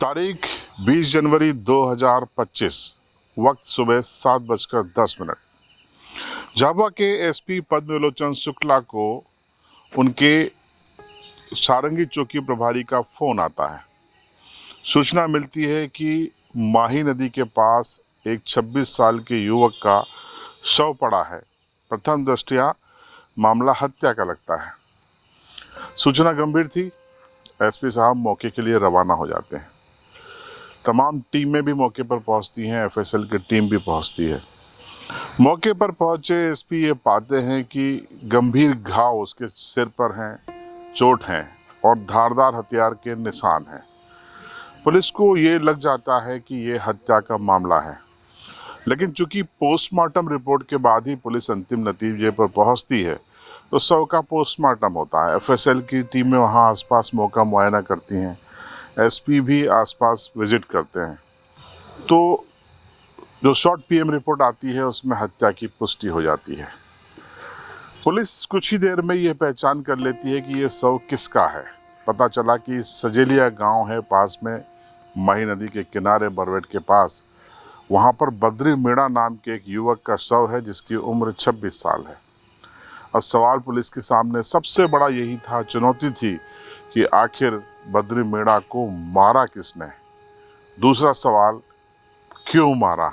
तारीख 20 जनवरी 2025, वक्त सुबह 7:10। झाबुआ के एसपी पद्मलोचन शुक्ला को उनके सारंगी चौकी प्रभारी का फोन आता है। सूचना मिलती है कि माही नदी के पास एक 26 साल के युवक का शव पड़ा है। प्रथम दृष्टया मामला हत्या का लगता है। सूचना गंभीर थी। एसपी साहब मौके के लिए रवाना हो जाते हैं। तमाम टीमें भी मौके पर पहुंचती हैं, एफएसएल की टीम भी पहुंचती है। मौके पर पहुंचे एसपी ये पाते हैं कि गंभीर घाव उसके सिर पर हैं, चोट हैं और धारदार हथियार के निशान हैं। पुलिस को ये लग जाता है कि ये हत्या का मामला है, लेकिन चूंकि पोस्टमार्टम रिपोर्ट के बाद ही पुलिस अंतिम नतीजे पर पहुंचती है, तो शव का पोस्टमार्टम होता है। एफएसएल की टीमें वहां आसपास मौका मुआयना करती हैं, एसपी भी आसपास विजिट करते हैं। तो जो शॉर्ट पीएम रिपोर्ट आती है उसमें हत्या की पुष्टि हो जाती है। पुलिस कुछ ही देर में ये पहचान कर लेती है कि ये शव किसका है। पता चला कि सजेलिया गांव है पास में, माही नदी के किनारे बरवेट के पास। वहां पर बद्री मीणा नाम के एक युवक का शव है जिसकी उम्र 26 साल है। अब सवाल पुलिस के सामने सबसे बड़ा यही था, चुनौती थी कि आखिर बद्री मीणा को मारा किसने। दूसरा सवाल, क्यों मारा।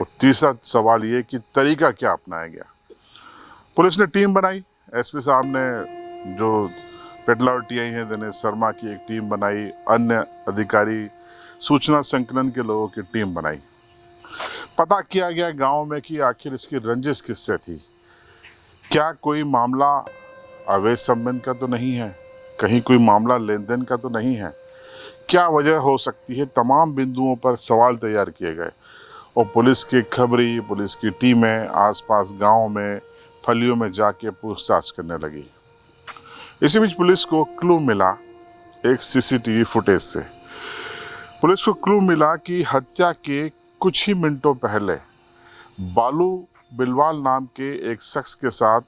और तीसरा सवाल ये कि तरीका क्या अपनाया गया। पुलिस ने टीम बनाई। एसपी साहब ने जो पेटलावर टीआई हैं दिनेश शर्मा की एक टीम बनाई, अन्य अधिकारी सूचना संकलन के लोगों की टीम बनाई। पता किया गया गांव में कि आखिर इसकी रंजिश किससे थी। क्या कोई मामला अवैध संबंध का तो नहीं है, कहीं कोई मामला लेन देन का तो नहीं है, क्या वजह हो सकती है। तमाम बिंदुओं पर सवाल तैयार किए गए और पुलिस की खबरी, पुलिस की टीमें आसपास गांव में फलियों में जाके पूछताछ करने लगी। इसी बीच पुलिस को क्लू मिला एक सीसीटीवी फुटेज से। पुलिस को क्लू मिला कि हत्या के कुछ ही मिनटों पहले बालू बिलवाल नाम के एक शख्स के साथ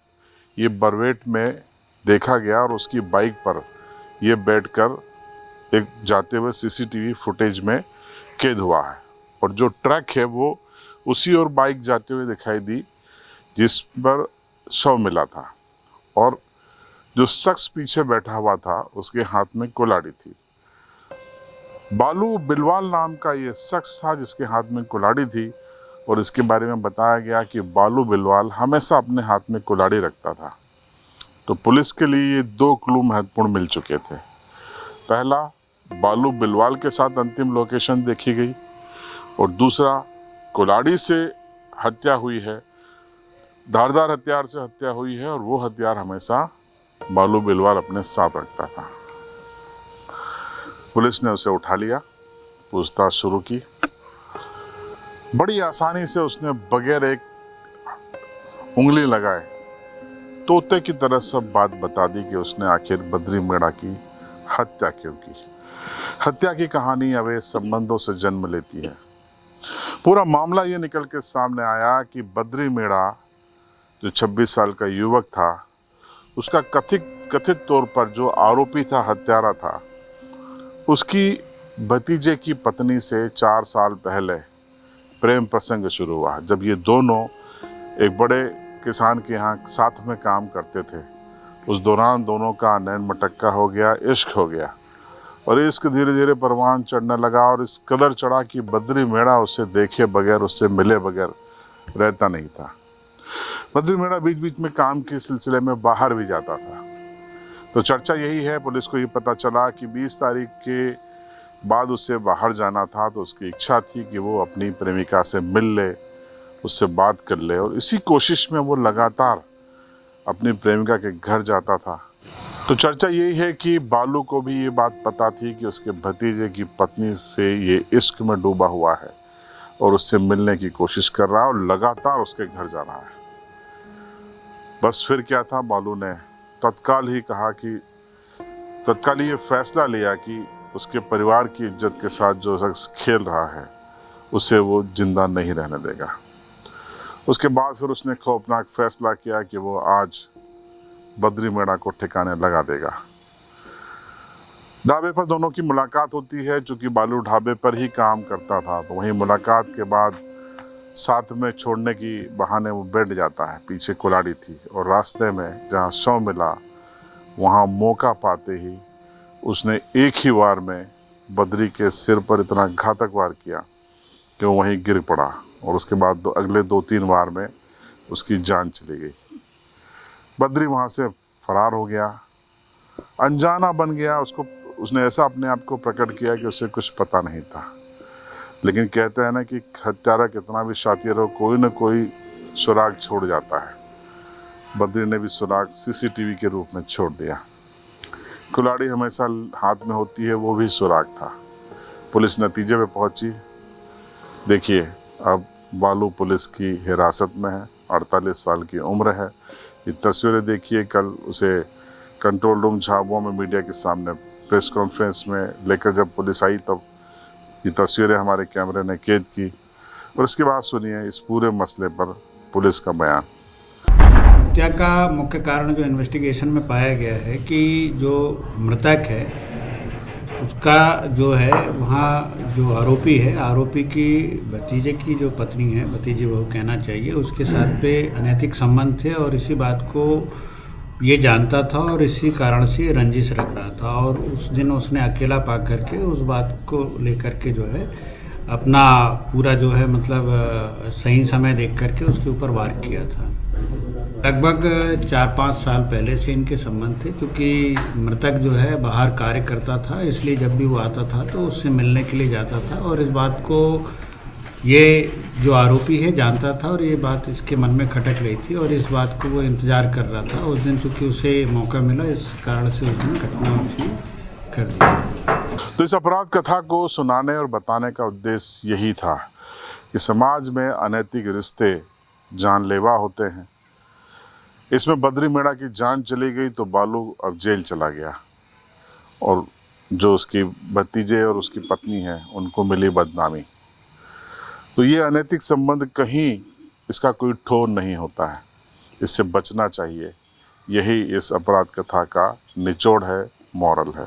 ये बरवेट में देखा गया और उसकी बाइक पर ये बैठकर एक जाते हुए सीसीटीवी फुटेज में कैद हुआ है। और जो ट्रक है वो उसी और बाइक जाते हुए दिखाई दी जिस पर शव मिला था। और जो शख्स पीछे बैठा हुआ था उसके हाथ में कुल्हाड़ी थी। बालू बिलवाल नाम का ये शख्स था जिसके हाथ में कुल्हाड़ी थी और इसके बारे में बताया गया कि बालू बिलवाल हमेशा अपने हाथ में कुल्हाड़ी रखता था। तो पुलिस के लिए ये दो क्लू महत्वपूर्ण मिल चुके थे। पहला, बालू बिलवाल के साथ अंतिम लोकेशन देखी गई और दूसरा, कुल्हाड़ी से हत्या हुई है, धारदार हथियार से हत्या हुई है और वो हथियार हमेशा बालू बिलवाल अपने साथ रखता था। पुलिस ने उसे उठा लिया, पूछताछ शुरू की। बड़ी आसानी से उसने बगैर एक उंगली लगाए तोते की तरह सब बात बता दी कि उसने आखिर बद्री मीणा की हत्या क्यों की। हत्या की कहानी अवैध संबंधों से जन्म लेती है। पूरा मामला ये निकल के सामने आया कि बद्री मीणा जो 26 साल का युवक था, उसका कथित तौर पर जो आरोपी था, हत्यारा था, उसकी भतीजे की पत्नी से 4 साल पहले प्रेम प्रसंग शुरू हुआ। जब ये दोनों एक बड़े किसान के यहाँ साथ में काम करते थे, उस दौरान दोनों का नैन मटक्का हो गया, इश्क हो गया और इश्क धीरे धीरे परवान चढ़ने लगा और इस कदर चढ़ा कि बद्री मीणा उसे देखे बगैर, उससे मिले बगैर रहता नहीं था। बद्री मीणा बीच बीच में काम के सिलसिले में बाहर भी जाता था। तो चर्चा यही है, पुलिस को ये पता चला कि 20 तारीख के बाद उससे बाहर जाना था, तो उसकी इच्छा थी कि वो अपनी प्रेमिका से मिल ले, उससे बात कर ले और इसी कोशिश में वो लगातार अपनी प्रेमिका के घर जाता था। तो चर्चा यही है कि बालू को भी ये बात पता थी कि उसके भतीजे की पत्नी से ये इश्क में डूबा हुआ है और उससे मिलने की कोशिश कर रहा है और लगातार उसके घर जा रहा है। बस फिर क्या था, बालू ने तत्काल ही ये फैसला लिया कि उसके परिवार की इज्जत के साथ जो शख्स खेल रहा है उसे वो जिंदा नहीं रहने देगा। उसके बाद फिर उसने खौफनाक फैसला किया कि वो आज बद्री मीणा को ठिकाने लगा देगा। ढाबे पर दोनों की मुलाकात होती है, चूँकि बालू ढाबे पर ही काम करता था, तो वहीं मुलाकात के बाद साथ में छोड़ने की बहाने वो बैठ जाता है। पीछे कुल्हाड़ी थी और रास्ते में जहाँ शव मिला वहाँ मौका पाते ही उसने एक ही वार में बद्री के सिर पर इतना घातक वार किया कि वो वहीं गिर पड़ा और उसके बाद अगले 2-3 वार में उसकी जान चली गई। बद्री वहाँ से फरार हो गया, अनजाना बन गया। उसने ऐसा अपने आप को प्रकट किया कि उसे कुछ पता नहीं था। लेकिन कहते हैं ना कि हत्यारा कितना भी शातिर हो, कोई ना कोई सुराग छोड़ जाता है। बद्री ने भी सुराग सीसीटीवी के रूप में छोड़ दिया। कुल्हाड़ी हमेशा हाथ में होती है, वो भी सुराग था। पुलिस नतीजे पे पहुंची। देखिए, अब बालू पुलिस की हिरासत में है, 48 साल की उम्र है। ये तस्वीरें देखिए, कल उसे कंट्रोल रूम झाबुआ में मीडिया के सामने प्रेस कॉन्फ्रेंस में लेकर जब पुलिस आई तब ये तस्वीरें हमारे कैमरे ने कैद की। और उसके बाद सुनिए इस पूरे मसले पर पुलिस का बयान। हत्या का मुख्य कारण जो इन्वेस्टिगेशन में पाया गया है कि जो मृतक है उसका जो है वहाँ जो आरोपी है, आरोपी की भतीजे की जो पत्नी है, भतीजी बहू कहना चाहिए, उसके साथ पे अनैतिक संबंध थे और इसी बात को ये जानता था और इसी कारण से रंजिश रख रहा था। और उस दिन उसने अकेला पा करके उस बात को लेकर के जो है अपना पूरा जो है मतलब सही समय देख करके उसके ऊपर वार किया था। लगभग 4-5 साल पहले से इनके संबंध थे, क्योंकि मृतक जो है बाहर कार्य करता था, इसलिए जब भी वो आता था तो उससे मिलने के लिए जाता था और इस बात को ये जो आरोपी है जानता था और ये बात इसके मन में खटक रही थी और इस बात को वो इंतज़ार कर रहा था। उस दिन चूँकि उसे मौका मिला, इस कारण से उस दिन घटना उसने कर दी। तो इस अपराध कथा को सुनाने और बताने का उद्देश्य यही था कि समाज में अनैतिक रिश्ते जानलेवा होते हैं। इसमें बद्री मीणा की जान चली गई तो बालू अब जेल चला गया और जो उसकी भतीजे और उसकी पत्नी है उनको मिली बदनामी। तो ये अनैतिक संबंध कहीं इसका कोई ठोर नहीं होता है, इससे बचना चाहिए। यही इस अपराध कथा का निचोड़ है, मॉरल है।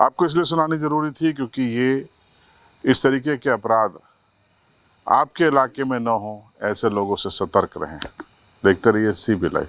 आपको इसलिए सुनानी ज़रूरी थी क्योंकि ये इस तरीके के अपराध आपके इलाके में न हो, ऐसे लोगों से सतर्क रहें। देखते रहिए CB लाइव।